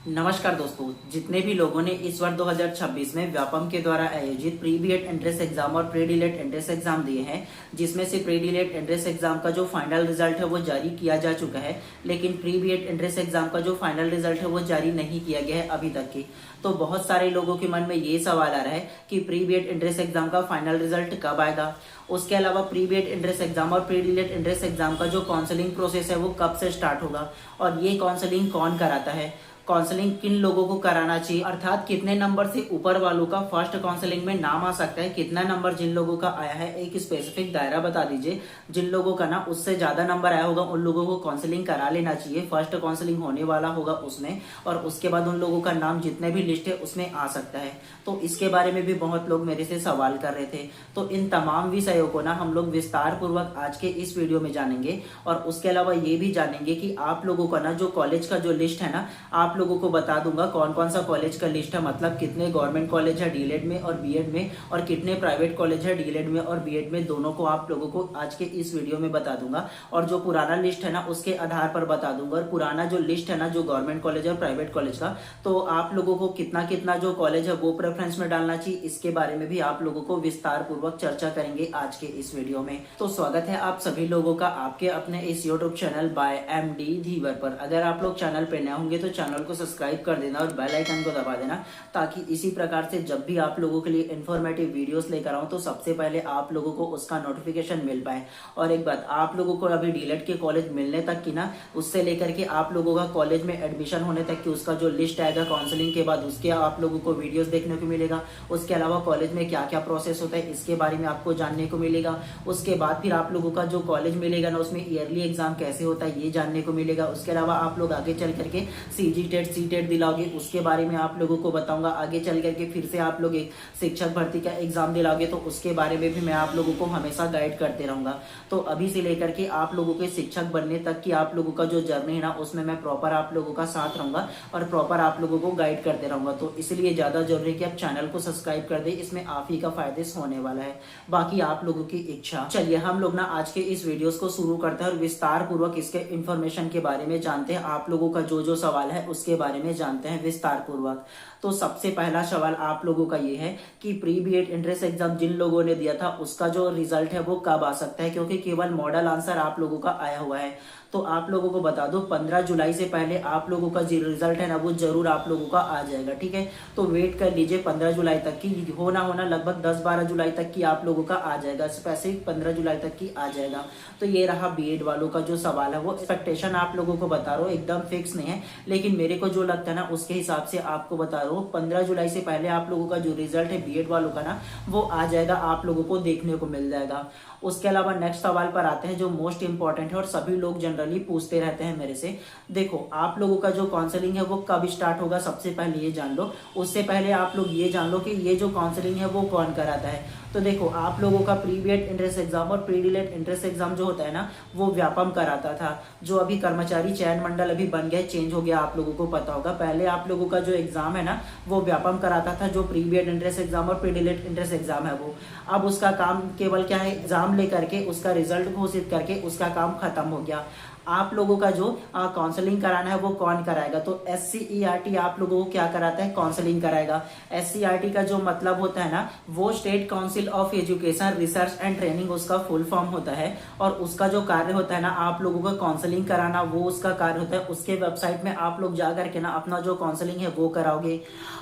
नमस्कार दोस्तों, जितने भी लोगों ने इस वर्ष 2026 में व्यापम के द्वारा आयोजित प्री बीएड एंट्रेंस एग्जाम और प्री डीलेट एंट्रेंस एग्जाम दिए हैं, जिसमें से प्री डीलेट एंट्रेंस एग्जाम का जो फाइनल रिजल्ट है वो जारी किया जा चुका है, लेकिन प्री बीएड एंट्रेंस एग्जाम का जो फाइनल रिजल्ट है वो जारी नहीं किया गया है अभी तक की। तो बहुत सारे लोगों के मन में ये सवाल आ रहा है कि प्री बीएड एंट्रेंस एग्जाम का फाइनल रिजल्ट कब आएगा। उसके अलावा प्री बीएड एंट्रेंस एग्जाम और प्री डीलेट एंट्रेंस एग्जाम का जो काउंसलिंग प्रोसेस है वो कब से स्टार्ट होगा और ये काउंसलिंग कौन कराता है, काउंसलिंग किन लोगों को कराना चाहिए, अर्थात कितने नंबर से ऊपर वालों का फर्स्ट काउंसलिंग में नाम आ सकता है, कितना नंबर जिन लोगों का आया है एक स्पेसिफिक दायरा बता दीजिए। जिन लोगों का ना उससे ज्यादा नंबर आया होगा उन लोगों को काउंसलिंग करा लेना चाहिए, फर्स्ट काउंसलिंग होने वाला होगा उसमें, और उसके बाद उन लोगों का नाम जितने भी लिस्ट है उसमें आ सकता है। तो इसके बारे में भी बहुत लोग मेरे से सवाल कर रहे थे। तो इन तमाम विषयों को ना हम लोग विस्तार पूर्वक आज के इस वीडियो में जानेंगे, और उसके अलावा ये भी जानेंगे कि आप लोगों का ना जो कॉलेज का जो लिस्ट है ना, आप लोगों को बता दूंगा कौन कौन सा कॉलेज का लिस्ट है, मतलब कितने गवर्नमेंट कॉलेज है डीएलएड में और बीएड में, और कितने प्राइवेट कॉलेज है डीएलएड में और बीएड में, दोनों को आप लोगों को आज के इस वीडियो में बता दूंगा। और जो पुराना लिस्ट है ना उसके आधार पर बता दूंगा, और पुराना जो लिस्ट है ना जो गवर्नमेंट कॉलेज और प्राइवेट कॉलेज का, तो आप लोगों को कितना कितना जो कॉलेज है वो प्रेफरेंस में डालना चाहिए, इसके बारे में भी आप लोगों को विस्तार पूर्वक चर्चा करेंगे आज के इस वीडियो में। तो स्वागत है आप सभी लोगों का आपके अपने इस यूट्यूब चैनल बाय एमडी धीवर पर। अगर आप लोग चैनल पे नए होंगे तो चैनल को सब्सक्राइब कर देना और बेल आइकन को दबा देना, ताकि इसी प्रकार से जब भी आप लोगों के लिए इन्फॉर्मेटिव वीडियोस लेकर आऊं तो सबसे पहले आप लोगों को उसका नोटिफिकेशन मिल पाए। और एक बात, आप लोगों को अभी डीएलएड के कॉलेज मिलने तक की ना, उससे लेकर के आप लोगों का कॉलेज में एडमिशन होने तक की उसका जो लिस्ट आएगा काउंसलिंग के बाद, उसके आप लोगों को वीडियोस देखने को मिलेगा। उसके अलावा कॉलेज में क्या क्या प्रोसेस होता है इसके बारे में आपको जानने को मिलेगा। उसके बाद फिर आप लोगों का जो कॉलेज मिलेगा ना उसमें ईयरली एग्जाम कैसे होता है ये जानने को मिलेगा। उसके अलावा आप लोग आगे चल करके सीजी टेट सी टेट दिलाओगे, उसके बारे में आप लोगों को बताऊंगा। आगे चल करके फिर से आप लोग एक शिक्षक भर्ती का एग्जाम दिलाओगे तो उसके बारे में भी मैं आप लोगों को हमेशा गाइड करते रहूंगा। तो अभी से लेकर के आप लोगों के शिक्षक बनने तक की आप लोगों का जो जर्नी है ना उसमें मैं प्रॉपर आप लोगों का साथ रहूंगा और प्रॉपर आप लोगों को गाइड करते रहूंगा। तो इसलिए ज्यादा जरूरी है कि आप चैनल को सब्सक्राइब कर दे, इसमें आप ही का फायदे होने वाला है, बाकी आप लोगों की इच्छा। चलिए हम लोग ना आज के इस वीडियोस को शुरू करते हैं और विस्तार पूर्वक इसके इंफॉर्मेशन के बारे में जानते हैं। आप लोगों का जो जो सवाल है उसके बारे में जानते हैं विस्तार पूर्वक। तो सबसे पहला सवाल आप लोगों का ये है कि प्री बीएड एंट्रेंस एग्जाम जिन लोगों ने दिया था उसका जो रिजल्ट है वो कब आ सकता है, क्योंकि केवल मॉडल आंसर आप लोगों का आया हुआ है। तो आप लोगों को बता दो 15 जुलाई से पहले आप लोगों का जो रिजल्ट है ना वो जरूर आप लोगों का आ जाएगा, ठीक है। तो वेट कर लीजिए 15 जुलाई तक की, होना लगभग 10-12 जुलाई तक की आप लोगों का आ जाएगा, स्पेसिफिक 15 जुलाई तक की आ जाएगा। तो ये रहा बीएड वालों का जो सवाल है, वो एक्सपेक्टेशन आप लोगों को बता रहा हूँ, एकदम फिक्स नहीं है, लेकिन मेरे को जो लगता है ना उसके हिसाब से आपको बता रहा हूँ 15 जुलाई से पहले आप लोगों का जो रिजल्ट है बीएड वालों का ना वो आ जाएगा, आप लोगों को देखने को मिल जाएगा। उसके अलावा नेक्स्ट सवाल पर आते हैं जो मोस्ट इंपॉर्टेंट है और सभी लोग जनरली पूछते रहते हैं मेरे से। देखो आप लोगों का जो काउंसलिंग है वो कब स्टार्ट होगा, सबसे पहले ये जान लो। उससे पहले आप लोग ये जान लो कि ये जो काउंसलिंग है वो कौन कराता है। तो देखो आप लोगों का प्री बीएड एंट्रेंस एग्जाम और प्री डीलेट एंट्रेंस एग्जाम जो होता है ना वो व्यापम कराता था, जो अभी कर्मचारी चयन मंडल अभी बन गया, चेंज हो गया, आप लोगों को पता होगा। पहले आप लोगों का जो एग्जाम है ना वो व्यापम कराता था, जो प्री बीएड एंट्रेंस एग्जाम और प्री डीलेट एंट्रेंस एग्जाम है वो। अब उसका काम केवल क्या है, एग्जाम लेकर के उसका रिजल्ट घोषित करके उसका काम खत्म हो गया। आप लोगों का जो काउंसलिंग कराना है वो कौन कराएगा, तो SCERT आप लोगों को क्या कराता है, काउंसलिंग कराएगा। SCERT का जो मतलब होता है ना वो state council of education research and training उसका फुल फॉर्म होता है, और उसका जो कार्य होता है ना आप लोगों का काउंसलिंग कराना, वो उसका कार्य होता है। उसके वेबसाइट में आप लोग जा करके ना अपना जो काउंसलिंग है वो कराओगे।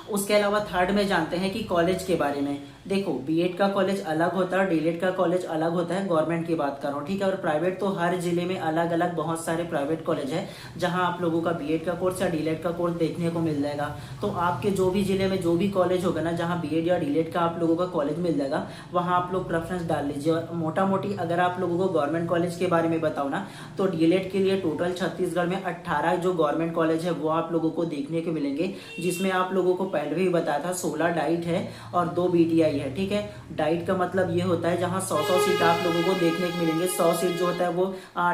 उसके अलावा थर्ड में जानते हैं कि कॉलेज के बारे में। देखो बीएड का कॉलेज अलग होता है, डीएलएड का कॉलेज अलग होता है, गवर्नमेंट की बात कर रहा हूँ, ठीक है। और प्राइवेट तो हर जिले में अलग अलग बहुत सारे प्राइवेट कॉलेज है जहां आप लोगों का बीएड का कोर्स या डीएलएड का कोर्स देखने को मिल जाएगा। तो आपके जो भी जिले में जो भी कॉलेज होगा ना जहां बीएड या डीएलएड का आप लोगों का कॉलेज मिल जाएगा वहां आप लोग प्रेफरेंस डाल लीजिए। और मोटा मोटी अगर आप लोगों को गवर्नमेंट कॉलेज के बारे में बताओ ना तो डीएलएड के लिए टोटल छत्तीसगढ़ में 18 जो गवर्नमेंट कॉलेज है वो आप लोगों को देखने को मिलेंगे, जिसमें आप लोगों को पहले भी बताया था 16 डाइट है और 2 बीटीआई DI है, ठीक है। डाइट का मतलब ये होता है जहाँ 100 सीट आप लोगों को देखने को मिलेंगे। 100 सीट जो होता है वो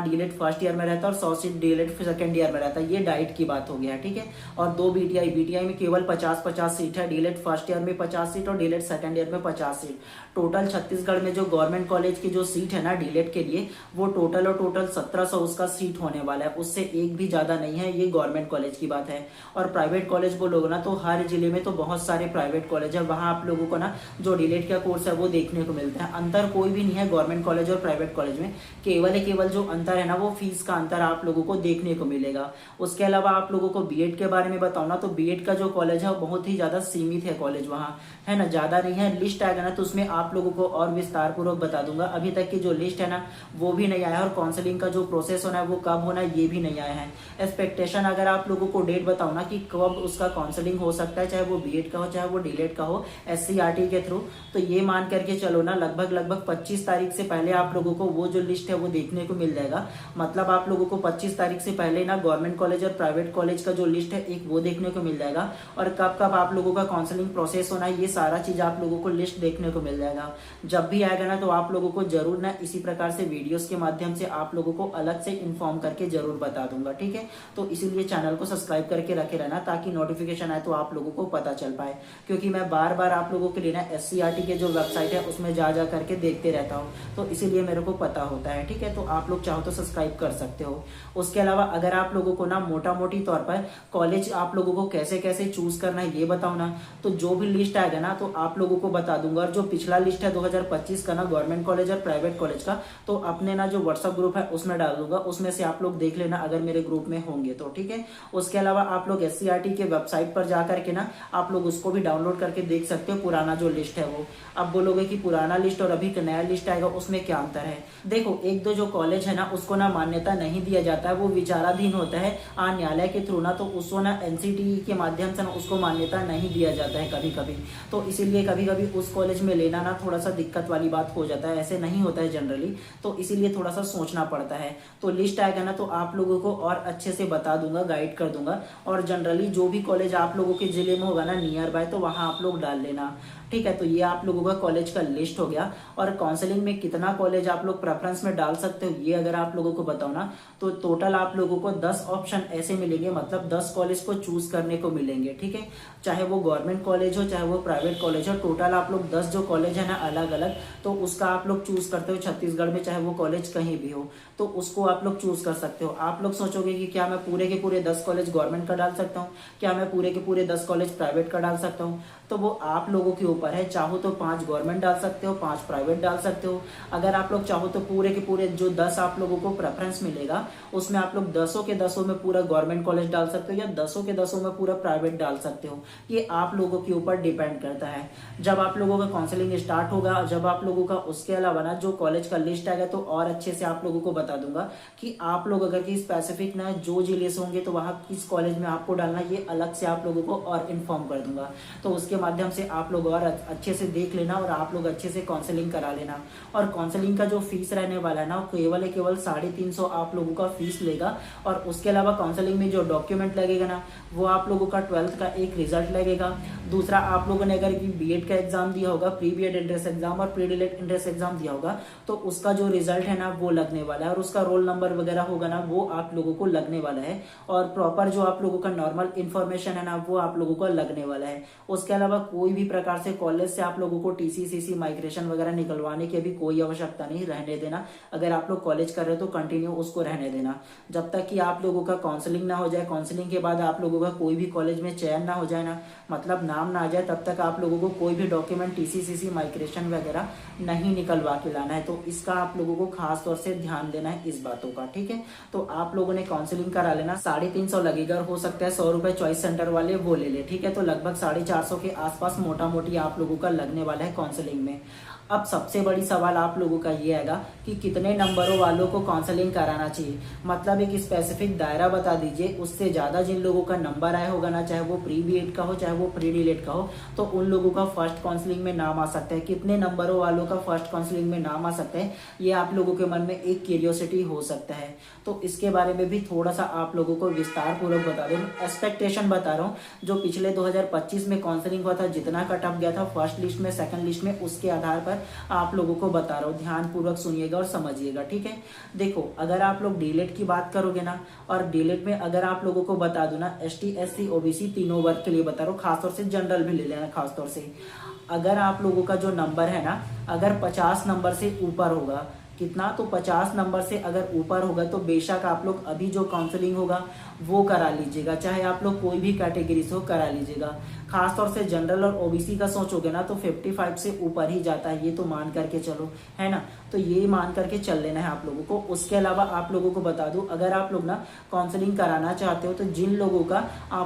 डीएलएड फर्स्ट ईयर में रहता है और 100 सीट डीएलएड सेकंड ईयर में रहता है। ये डाइट की बात हो गया, ठीक है। और 2 बीटीआई में केवल 50-50 सीट है। डीएलएड फर्स्ट ईयर में 50 सीट और डीएलएड सेकंड ईयर में 50 सीट। टोटल छत्तीसगढ़ में जो गवर्नमेंट कॉलेज की जो सीट है ना डीएलएड के लिए, वो टोटल 1700 उसका सीट होने वाला है। उससे एक भी ज्यादा नहीं है। ये गवर्नमेंट कॉलेज की बात है। और प्राइवेट कॉलेज बोलोगे ना तो हर जिले में तो बहुत सारे प्राइवेट कॉलेज है। वहां आप लोगों को ना जो डीएलएड का कोर्स है वो देखने को मिलता है। अंतर कोई भी नहीं है गवर्नमेंट कॉलेज और प्राइवेट कॉलेज में। केवल जो अंतर है ना वो फीस का अंतर आप लोगों को देखने को मिलेगा। उसके अलावा आप लोगों को बीएड के बारे में बताऊं ना तो बीएड का जो कॉलेज है वो बहुत ही ज्यादा सीमित है कॉलेज वहां, है ना, ज्यादा नहीं है। लिस्ट आएगा ना तो उसमें आप लोगों को और विस्तार पूर्वक बता दूंगा। अभी तक की जो लिस्ट है ना वो भी नहीं आया है और काउंसलिंग का जो प्रोसेस होना है वो कब होना है ये भी नहीं आया है। एक्सपेक्टेशन अगर आप लोगों को डेट बताऊं ना कि कब उसका काउंसलिंग हो सकता है, चाहे वो बीएड का हो चाहे वो डीएलएड का हो एससीईआरटी के थ्रू, तो ये मान करके चलो ना लगभग 25 तारीख से पहले आप लोगों को वो जो लिस्ट है वो देखने को मिल जाएगा। मतलब आप लोगों को 25 तारीख से पहले ना गवर्नमेंट कॉलेज और प्राइवेट कॉलेज का जो लिस्ट है एक वो देखने को मिल जाएगा। और कब कब आप लोगों का काउंसलिंग प्रोसेस होना है ये सारा चीज आप लोगों को लिस्ट देखने को मिल जाएगा। जब भी आएगा ना तो आप लोगों को जरूर ना इसी प्रकार से वीडियोस के माध्यम से आप लोगों को अलग से इन्फॉर्म करके जरूर बता दूंगा, ठीक है। तो इसीलिए चैनल को सब्सक्राइब करके रखे रहना ताकि नोटिफिकेशन आए तो आप लोगों को पता चल पाए। क्योंकि मैं बार बार आप लोगों के लिए ना एससीईआरटी के जो वेबसाइट है उसमें जा करके देखते रहता हूँ, तो इसीलिए मेरे को पता होता है, ठीक है। तो आप लोग चाहो तो सब्सक्राइब कर सकते हो। उसके अलावा अगर आप लोगों को ना मोटा मोटी तौर पर कॉलेज आप लोगों को कैसे कैसे चूज करना है ये बताओ ना, तो जो भी लिस्ट आएगा ना तो आप लोगों को बता दूंगा। और जो पिछला लिस्ट है 2025 का ना गवर्नमेंट कॉलेज और प्राइवेट कॉलेज का, तो अपने ना जो व्हाट्सएप ग्रुप है उसमें डाल दूंगा। उसमें से आप लोग देख लेना अगर मेरे ग्रुप में होंगे तो, ठीक है। उसके अलावा आप लोग एससीईआरटी के वेबसाइट पर जा करके ना आप लोग उसको भी डाउनलोड करके देख सकते हो पुराना जो लिस्ट है वो। अब बोलोगे कि पुराना लिस्ट और अभी का नया लिस्ट आएगा उसमें क्या अंतर है। देखो एक दो जो कॉलेज है ना उसको ना मान्यता नहीं दिया जाता है, वो विचाराधीन होता है न्यायालय के थ्रू ना, तो उसको ना एनसीटी के माध्यम से ना उसको मान्यता नहीं दिया जाता है कभी कभी। तो इसीलिए कभी कभी उस कॉलेज में लेना ना थोड़ा सा दिक्कत वाली बात हो जाता है। ऐसे नहीं होता है जनरली, तो इसीलिए थोड़ा सा सोचना पड़ता है। तो लिस्ट आएगा ना तो आप लोगों को और अच्छे से बता दूंगा, गाइड कर दूंगा। और जनरली जो भी कॉलेज आप लोगों के जिले में होगा ना नियर बाय, तो वहां आप लोग डाल लेना, ठीक है। तो ये आप लोगों का कॉलेज का लिस्ट हो गया। और काउंसलिंग में कितना कॉलेज आप लोग प्रेफरेंस में डाल सकते हो ये अगर आप लोगों को बताओ ना, तो टोटल आप लोगों को 10 ऑप्शन ऐसे मिलेंगे, मतलब 10 कॉलेज को चूज करने को मिलेंगे, ठीक है। चाहे वो गवर्नमेंट कॉलेज हो चाहे वो प्राइवेट कॉलेज हो, टोटल आप लोग 10 जो कॉलेज है ना अलग अलग, तो उसका आप लोग चूज करते हो छत्तीसगढ़ में, चाहे वो कॉलेज कहीं भी हो तो उसको आप लोग चूज कर सकते हो। आप लोग सोचोगे कि क्या मैं पूरे के पूरे 10 कॉलेज गवर्नमेंट का डाल सकता हूँ, क्या मैं पूरे के पूरे 10 कॉलेज प्राइवेट का डाल सकता हूँ, तो वो आप लोगों के ऊपर है। चाहो तो 5 गवर्नमेंट डाल सकते हो, 5 प्राइवेट डाल सकते हो। अगर आप लोग चाहो तो पूरे के पूरे जो 10 आप लोगों को प्रेफरेंस मिलेगा उसमें आप लोग 10 के 10 में पूरा गवर्नमेंट कॉलेज डाल सकते हो या 10 के 10 में पूरा प्राइवेट डाल सकते हो। ये आप लोगों के ऊपर डिपेंड करता है। जब आप लोगों का काउंसलिंग स्टार्ट होगा, जब आप लोगों का उसके अलावा ना जो कॉलेज का लिस्ट आएगा तो और अच्छे से आप लोगों को बता दूंगा कि आप लोग अगर कि स्पेसिफिक ना जो जिले से होंगे तो वहां किस कॉलेज में आपको डालना, ये अलग से आप लोगों को और इन्फॉर्म कर दूंगा। तो उसके माध्यम से आप लोग और अच्छे से देख लेना और आप लोग अच्छे से काउंसलिंग करा लेना। और काउंसलिंग का जो फीस रहने वाला है ना केवल 350 आप लोगों का फीस लेगा। और उसके अलावा काउंसलिंग में जो डॉक्यूमेंट लगेगा ना वो आप लोगों का 12th का एक रिजल्ट लगेगा। दूसरा आप लोगों ने अगर बीएड का एग्जाम दिया होगा, प्री बीएड एंट्रेंस एग्जाम और प्री डीएलएड एंट्रेंस एग्जाम दिया होगा, तो उसका जो रिजल्ट है ना वो लगने वाला है। और उसका रोल नंबर वगैरह होगा ना वो आप लोगों को लगने वाला है। और प्रॉपर जो आप लोगों का नॉर्मल इन्फॉर्मेशन है ना वो आप लोगों को लगने वाला है। उसके अलावा कोई भी प्रकार से कॉलेज से आप लोगों को टीसी सीसी माइग्रेशन वगैरह निकलवाने की अभी कोई आवश्यकता नहीं, रहने देना। अगर आप लोग कॉलेज कर रहे हो तो कंटिन्यू उसको रहने देना जब तक कि आप लोगों का काउंसलिंग ना हो जाए। काउंसलिंग के बाद आप लोगों का कोई भी कॉलेज में चयन ना हो जाए ना, मतलब नाम ना आ जाए, तब तक आप लोगों को कोई भी डॉक्यूमेंट टीसी सीसी माइग्रेशन वगैरह नहीं निकलवा के लाना है। तो इसका आप लोगों को खास तौर से ध्यान देना है इस बातों का, ठीक है। तो आप लोगों ने काउंसलिंग करा लेना। 350 लगेगा और हो सकता है 100 रुपए चॉइस सेंटर वाले वो ले ले, ठीक है। तो लगभग 450 के आसपास मोटा मोटी आप लोगों का लगने वाला है काउंसलिंग में। अब सबसे बड़ी सवाल आप लोगों का ये आएगा कि कितने नंबरों वालों को काउंसलिंग कराना चाहिए। मतलब एक स्पेसिफिक दायरा बता दीजिए, उससे ज़्यादा जिन लोगों का नंबर आया होगा ना, चाहे वो प्री बीएड का हो चाहे वो प्री डीलेट का हो, तो उन लोगों का फर्स्ट काउंसलिंग में नाम आ सकता है। कितने नंबरों वालों का फर्स्ट काउंसलिंग में नाम आ सकता है, ये आप लोगों के मन में एक क्यूरियोसिटी हो सकता है। तो इसके बारे में भी थोड़ा सा आप लोगों को विस्तार पूर्वक बता दूं। एक्सपेक्टेशन बता रहा हूँ, जो पिछले 2025 में काउंसलिंग हुआ था, जितना कट ऑफ गया था फर्स्ट लिस्ट में सेकंड लिस्ट में, उसके आधार पर आप लोगों को बता रहा हूँ। ध्यान पूर्वक सुनिएगा और समझिएगा, ठीक है। देखो, अगर आप लोग डीलेट की बात करोगे ना, और डीलेट में अगर आप लोगों को बता दूं ना, एसटी एससी ओबीसी तीनों वर्ग के लिए बता रहा हूँ, खासतौर से जनरल भी ले लेना खासतौर से। अगर आप लोगों का जो नंबर है ना, अगर 50 नंबर से ऊपर होगा, कितना, तो 50 नंबर से अगर ऊपर होगा तो बेशक आप लोग अभी जो काउंसलिंग होगा वो करा लीजिएगा, चाहे आप लोग कोई भी कैटेगरी से हो करा लीजिएगा। खासतौर से जनरल और ओबीसी का सोचोगे ना तो 55 से ऊपर ही जाता है, ये तो मान करके चलो, है ना। तो ये मान करके चल लेना है आप लोगों को। उसके अलावा आप लोगों को बता दूं, अगर आप लोग ना काउंसलिंग कराना चाहते हो तो जिन लोगों का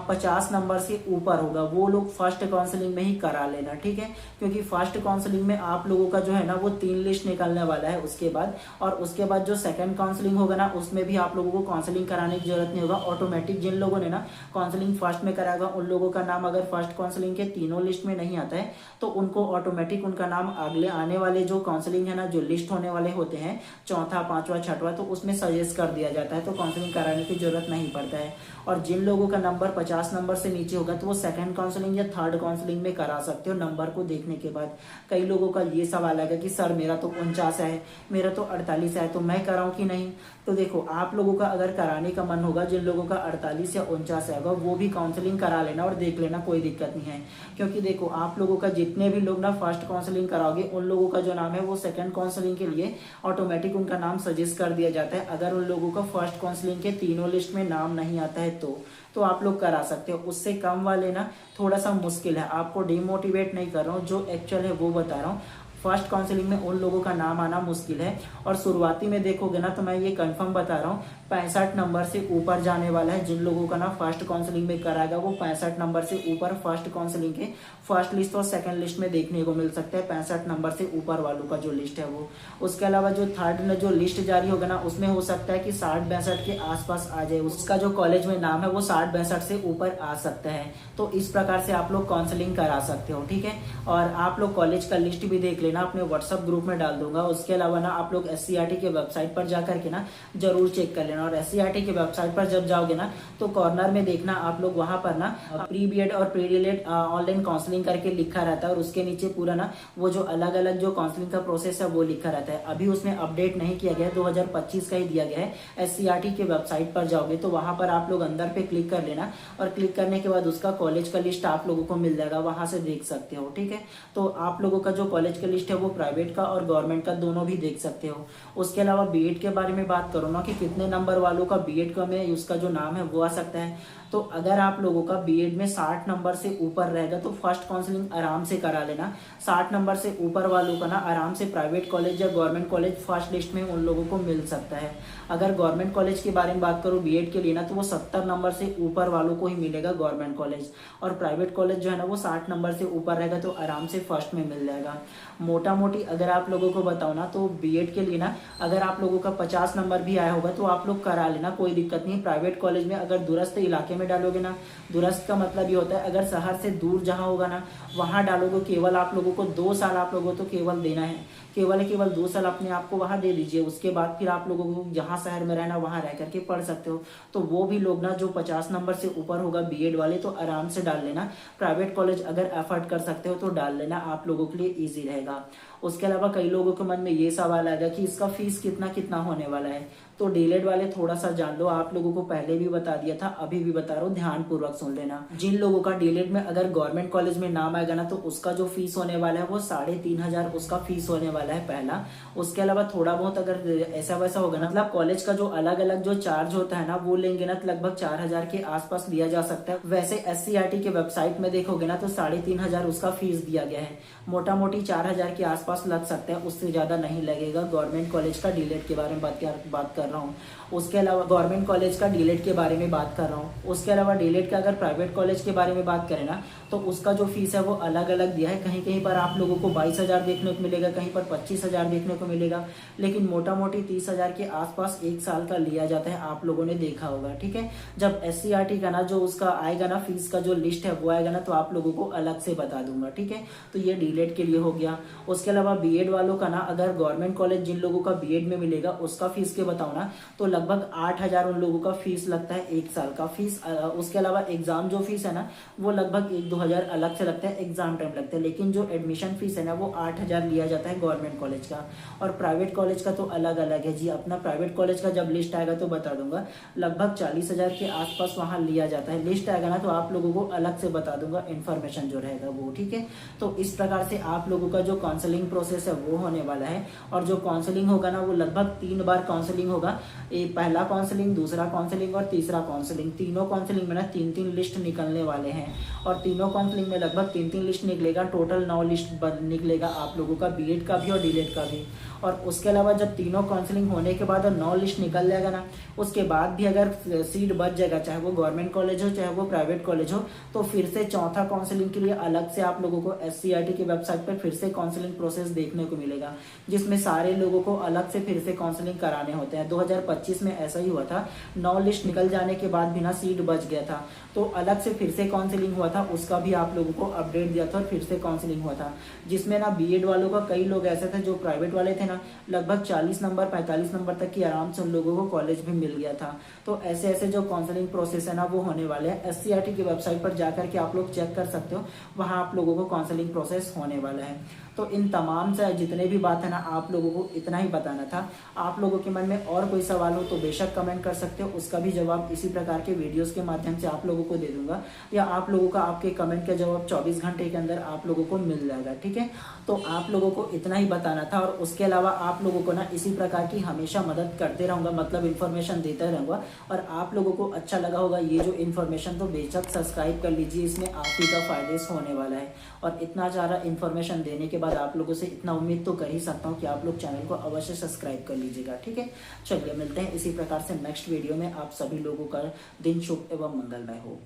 50 नंबर से ऊपर होगा वो लोग फर्स्ट काउंसलिंग में ही करा लेना, ठीक है। क्योंकि फर्स्ट काउंसलिंग में आप लोगों का जो है ना वो 3 लिस्ट निकलने वाला है उसके बाद, और उसके बाद जो सेकंड काउंसलिंग होगा ना उसमें भी आप लोगों को काउंसलिंग कराने की जरूरत नहीं होगा। ऑटोमेटिक जिन लोगों ने ना काउंसलिंग फर्स्ट में कराएगा उन लोगों का नाम अगर फर्स्ट काउंसलिंग के तीनों लिस्ट में नहीं आता है तो उनको ऑटोमेटिक उनका नाम अगले आने वाले जो काउंसलिंग है ना, जो लिस्ट होने वाले होते हैं, चौथा पांचवा छठवा, तो उसमें सजेस्ट कर दिया जाता है, तो काउंसलिंग कराने की जरूरत नहीं पड़ता है। और जिन लोगों का नंबर 50 नंबर से नीचे होगा तो वो सेकंड काउंसलिंग या थर्ड काउंसलिंग में करा सकते हो नंबर को देखने के बाद। कई लोगों का ये सवाल आएगा कि सर मेरा तो 49 है, मेरा तो 48 है, तो मैं कराऊं कि नहीं। तो देखो, आप लोगों का अगर कराने का मन होगा, जिन लोगों का 48 या 49 होगा वो भी काउंसलिंग करा लेना और देख लेना, कोई दिक्कत नहीं है। क्योंकि देखो, आप लोगों का जितने भी लोग ना फर्स्ट काउंसलिंग कराओगे उन लोगों का जो नाम है वो सेकंड काउंसलिंग के लिए ऑटोमेटिक उनका नाम सजेस्ट कर दिया जाता है। अगर उन लोगों का फर्स्ट काउंसलिंग के तीनों लिस्ट में नाम नहीं आता है तो आप लोग करा सकते हो। उससे कम वाले ना थोड़ा सा मुश्किल है। आपको डिमोटिवेट नहीं कर रहा हूँ, जो एक्चुअल है वो बता रहा हूँ। फर्स्ट काउंसलिंग में उन लोगों का नाम आना मुश्किल है। और शुरुआती में देखोगे ना तो मैं ये कंफर्म बता रहा हूँ, 65 नंबर से ऊपर जाने वाला है। जिन लोगों का ना फर्स्ट काउंसलिंग में कराएगा वो 65 नंबर से ऊपर फर्स्ट काउंसलिंग के फर्स्ट लिस्ट और सेकंड लिस्ट में देखने को मिल सकता है। 65 नंबर से ऊपर वालों का जो लिस्ट है वो। उसके अलावा जो थर्ड में जो लिस्ट जारी होगा ना उसमें हो सकता है कि 60-62 के आसपास आ जाए, उसका जो कॉलेज में नाम है वो 60-62 से ऊपर आ सकता है। तो इस प्रकार से आप लोग काउंसलिंग करा सकते हो, ठीक है। और आप लोग कॉलेज का लिस्ट भी देख लेना, अपने व्हाट्सएप ग्रुप में डाल दूंगा। उसके अलावा ना आप लोग एससीईआरटी के वेबसाइट पर जाकर के ना जरूर चेक कर लेना। और एससीईआरटी के वेबसाइट पर जब जाओगे ना तो कॉर्नर में देखना आप लोग, वहां पर ना प्री बीएड और प्री डीलेट ऑनलाइन काउंसलिंग करके लिखा रहता है, और उसके नीचे पूरा ना वो जो अलग अलग जो काउंसलिंग का प्रोसेस है वो लिखा रहता है। अभी उसमें अपडेट नहीं किया गया है, 2025 का ही दिया गया है। एससीईआरटी के वेबसाइट पर जाओगे तो वहां पर आप लोग अंदर पे क्लिक कर लेना, और क्लिक करने के बाद उसका कॉलेज का लिस्ट आप लोगों को मिल जाएगा, वहां से देख सकते हो, ठीक है। तो आप लोगों का जो कॉलेज का लिस्ट है वो प्राइवेट का और गवर्नमेंट का दोनों भी देख सकते हो। उसके अलावा बीएड के बारे में बात करो ना कि कितने नंबर वालों का बीएड का में उसका जो नाम है वो आ सकता है। तो अगर आप लोगों का बीएड में 60 नंबर से ऊपर रहेगा तो फर्स्ट काउंसलिंग आराम से करा लेना। 60 नंबर से ऊपर वालों का ना आराम से प्राइवेट कॉलेज या गवर्नमेंट कॉलेज फर्स्ट लिस्ट में उन लोगों को मिल सकता है। अगर गवर्नमेंट कॉलेज के बारे में बात करूं बीएड के लिए ना तो वो 70 नंबर से ऊपर वालों को ही मिलेगा गवर्नमेंट कॉलेज, और प्राइवेट कॉलेज जो है ना वो 60 नंबर से ऊपर रहेगा तो आराम से फर्स्ट में मिल जाएगा। मोटा मोटी अगर आप लोगों को बताओ ना तो बीएड के लिए ना अगर आप लोगों का 50 नंबर भी आया होगा तो आप लोग करा लेना, कोई दिक्कत नहीं। प्राइवेट कॉलेज में अगर दूरस्थ इलाके में डालोगे ना, दूरस्थ का मतलब ये होता है अगर शहर से दूर जहां होगा ना वहां डालोगे, केवल आप लोगों को 2 साल आप लोगों को तो केवल देना है, केवल 2 साल अपने आप को वहां दे दीजिए। उसके बाद फिर आप लोगों को जहां शहर में रहना वहां रह करके पढ़ सकते हो। तो वो भी लोग ना जो 50 नंबर से ऊपर होगा बीएड वाले तो आराम से डाल लेना। प्राइवेट कॉलेज अगर एफर्ट कर सकते हो तो डाल लेना, आप लोगों के लिए ईजी रहेगा। उसके अलावा कई लोगों के मन में ये सवाल आएगा कि इसका फीस कितना कितना होने वाला है, तो डीलेट वाले थोड़ा सा जान लो। आप लोगों को पहले भी बता दिया था, अभी भी बता रहा हूँ, ध्यान पूर्वक सुन लेना। जिन लोगों का डीलेट में अगर गवर्नमेंट कॉलेज में नाम आएगा ना तो उसका जो फीस होने वाला है वो 3500 उसका फीस होने वाला है पहला। उसके अलावा थोड़ा बहुत अगर ऐसा वैसा होगा ना, मतलब कॉलेज का जो अलग अलग जो चार्ज होता है ना वो लेंगे ना तो लगभग 4000 के आसपास दिया जा सकता है। वैसे एससीईआरटी के वेबसाइट में देखोगे ना तो 3500 उसका फीस दिया गया है। मोटा मोटी 4000 के आसपास लग सकता है, उससे ज्यादा नहीं लगेगा। गवर्नमेंट कॉलेज का डीलेट के बारे में बात कर रहा हूँ। उसके अलावा गवर्नमेंट कॉलेज का डीलेट के बारे में बात कर रहा हूँ। उसके अलावा डीएलएड का अगर प्राइवेट कॉलेज के बारे में बात करें ना, तो उसका जो फीस है वो अलग अलग दिया है। कहीं कहीं पर आप लोगों को 22,000 देखने को मिलेगा, कहीं पर 25,000 देखने को मिलेगा, लेकिन मोटा मोटी 30,000 के आसपास एक साल का लिया जाता है, आप लोगों ने देखा होगा। ठीक है, जब SCRT का ना जो उसका आएगा ना फीस का जो लिस्ट है वो आएगा ना, तो आप लोगों को अलग से बता दूंगा। ठीक है, तो ये डीएलएड के लिए हो गया। उसके अलावा बीएड वालों का ना, अगर गवर्नमेंट कॉलेज जिन लोगों का बीएड में मिलेगा उसका फीस के बताओ ना, तो लगभग 8,000 उन लोगों का फीस लगता है, एक साल का फीस। उसके अलावा एग्जाम जो फीस है ना, वो लगभग 1-2 हजार अलग से लगता है, एग्जाम टाइम लगता है, लेकिन जो एडमिशन फीस है ना वो 8,000 लिया जाता है गवर्नमेंट कॉलेज का। और प्राइवेट कॉलेज का तो अलग अलग है जी। अपना प्राइवेट कॉलेज का जब लिस्ट आएगा तो बता दूंगा, लगभग 40,000 के आसपास वहां लिया जाता है। लिस्ट आएगा ना तो आप लोगों को अलग से बता दूंगा, इन्फॉर्मेशन जो रहेगा वो। ठीक है, तो इस प्रकार से आप लोगों का जो काउंसलिंग प्रोसेस है वो होने वाला है। और जो काउंसलिंग होगा ना, वो लगभग 3 बार काउंसलिंग होगा। पहला काउंसलिंग, दूसरा काउंसलिंग और तीसरा काउंसलिंग। तीनों काउंसलिंग में ना 3-3 लिस्ट निकलने वाले हैं, और तीनों काउंसलिंग में लगभग 3-3 लिस्ट निकलेगा। टोटल 9 लिस्ट निकलेगा आप लोगों का, बीएड का भी और डीएलएड का भी। और उसके अलावा जब तीनों काउंसलिंग होने के बाद और 9 लिस्ट निकल जाएगा ना, उसके बाद भी अगर सीट बच जाएगा, चाहे वो गवर्नमेंट कॉलेज हो चाहे वो प्राइवेट कॉलेज हो, तो फिर से चौथा काउंसलिंग के लिए अलग से आप लोगों को SCRT की वेबसाइट पर फिर से काउंसलिंग प्रोसेस देखने को मिलेगा, जिसमें सारे लोगों को अलग से फिर से काउंसलिंग कराने होते हैं। 2025 में ऐसा ही हुआ था, 9 लिस्ट निकल जाने के बाद भी ना सीट बच गया था, तो अलग से फिर से काउंसलिंग हुआ था, उसका भी आप लोगों को अपडेट दिया था और फिर से काउंसलिंग हुआ था। जिसमें ना बीएड वालों का कई लोग ऐसे थे जो प्राइवेट वाले थे ना, लगभग 40 नंबर 45 नंबर तक की आराम से उन लोगों को कॉलेज भी मिल गया था। तो ऐसे ऐसे जो काउंसलिंग प्रोसेस है ना वो होने वाले हैं। SCRT की वेबसाइट पर जाकर के आप लोग चेक कर सकते हो, वहां आप लोगों को काउंसलिंग प्रोसेस होने वाला है। तो इन तमाम से जितने भी बात है ना, आप लोगों को इतना ही बताना था। आप लोगों के मन में और कोई सवाल हो तो बेशक कमेंट कर सकते हो, उसका भी जवाब इसी प्रकार के वीडियोस के माध्यम से आप लोगों को दे दूंगा, या आप लोगों का आपके कमेंट का जवाब 24 घंटे के अंदर आप लोगों को मिल जाएगा। ठीक है, तो आप लोगों को इतना ही बताना था। और उसके अलावा आप लोगों को ना इसी प्रकार की हमेशा मदद करते रहूंगा, मतलब इन्फॉर्मेशन देता रहूंगा। और आप लोगों को अच्छा लगा होगा ये जो इन्फॉर्मेशन, तो बेशक सब्सक्राइब कर लीजिए, इसमें आप ही का फायदे होने वाला है। और इतना सारा इन्फॉर्मेशन देने के बाद आप लोगों से इतना उम्मीद तो कर ही सकता हूँ कि आप लोग चैनल को अवश्य सब्सक्राइब कर लीजिएगा। ठीक है, चलिए मिलते हैं इसी प्रकार से नेक्स्ट वीडियो में। आप सभी लोगों का दिन शुभ एवं मंगलमय हो।